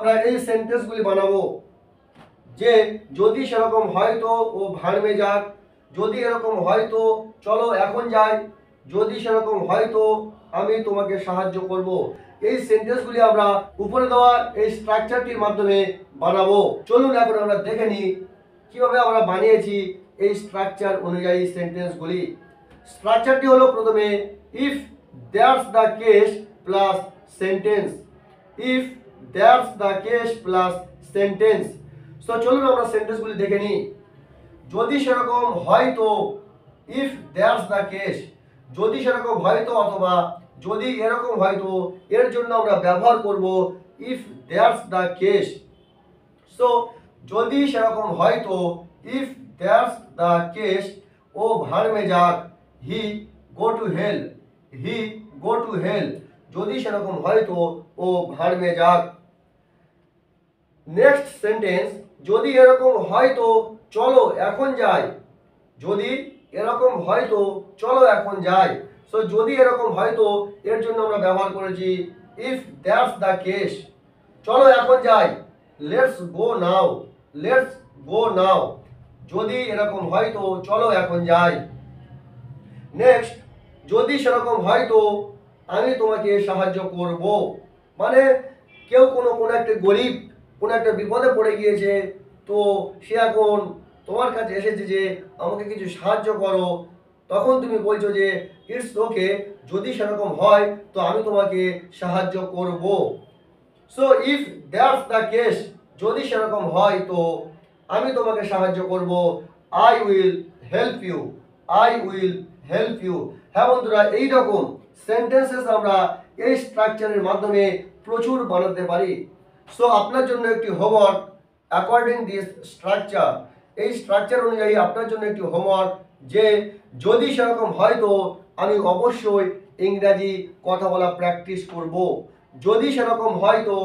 আমরা এই সেন্টেন্সগুলি বানাবো যে যদি সেরকম হয় তো ও ভাড়মে যাক, যদি এরকম হয় তো চলো এখন যাই, যদি সেরকম হয় তো আমি তোমাকে সাহায্য করব। এই সেন্টেন্সগুলি আমরা উপরে দেওয়া এই স্ট্রাকচারটির মাধ্যমে বানাবো। চলুন এখন আমরা দেখে নিই কিভাবে আমরা বানিয়েছি এই স্ট্রাকচার অনুযায়ী সেন্টেন্সগুলি। স্ট্রাকচারটি হলো প্রথমে if that's the case plus sentence, if that's the case plus sentence. So চলুন আমরা সেন্টেন্সগুলি দেখে নিই। যদি সেরকম হয় তো, ইফ দ্যাটস দ্য কেস, যদি সেরকম হয় তো অথবা যদি এরকম হয় তো, এর জন্য আমরা ব্যবহার করব if that's the case. So যদি সেরকম হয় তো, ইফ দ্যাটস দ্য কেস, ও ভাড়মে যাক, হি go to hell, he go to hell, যদি সেরকম হয় তো ও ভাড়মে যাক। নেক্সট সেন্টেন্স, যদি এরকম হয় তো চলো এখন যাই, যদি এরকম হয় তো চলো এখন যাই। সো যদি এরকম হয় তো এর জন্য আমরা ব্যবহার করেছি ইফ দ্যাটস দ্য কেস। চলো এখন যাই, let's go now, let's go নাও, যদি এরকম হয় তো চলো এখন যাই। নেক্সট, যদি সেরকম হয় তো আমি তোমাকে সাহায্য করব, মানে কেউ কোনো একটা গরিব কোনো একটা বিপদে পড়ে গিয়েছে, তো সে এখন তোমার কাছে এসেছে যে আমাকে কিছু সাহায্য করো, তখন তুমি বলছো যে ইটস ওকে, যদি সেরকম হয় তো আমি তোমাকে সাহায্য করব। So if that's the case, যদি সেরকম হয় তো আমি তোমাকে সাহায্য করব, I will help you, I will help you. হ্যাঁ বন্ধুরা, এইরকম সেন্টেন্সেস আমরা এই স্ট্রাকচারের মাধ্যমে প্রচুর বানাতে পারি। সো আপনার জন্য একটি হোমওয়ার্ক, অ্যাকর্ডিং দিস স্ট্রাকচার, এই স্ট্রাকচার অনুযায়ী আপনার জন্য একটি হোমওয়ার্ক যে যদি সেরকম হয় তো আমি অবশ্যই ইংরাজি কথা বলা প্র্যাকটিস করব, যদি সেরকম হয় তো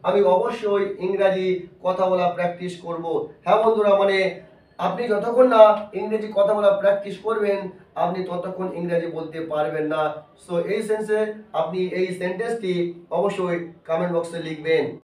আমি অবশ্যই ইংরাজি কথা বলা প্র্যাকটিস করব। হ্যাঁ বন্ধুরা, মানে আপনি যতক্ষণ না ইংরেজি কথা বলা প্র্যাকটিস করবেন আপনি ততক্ষণ ইংরেজি বলতে পারবেন না। সো এই সেন্সে আপনি এই সেন্টেন্সটি অবশ্যই কমেন্ট বক্সে লিখবেন।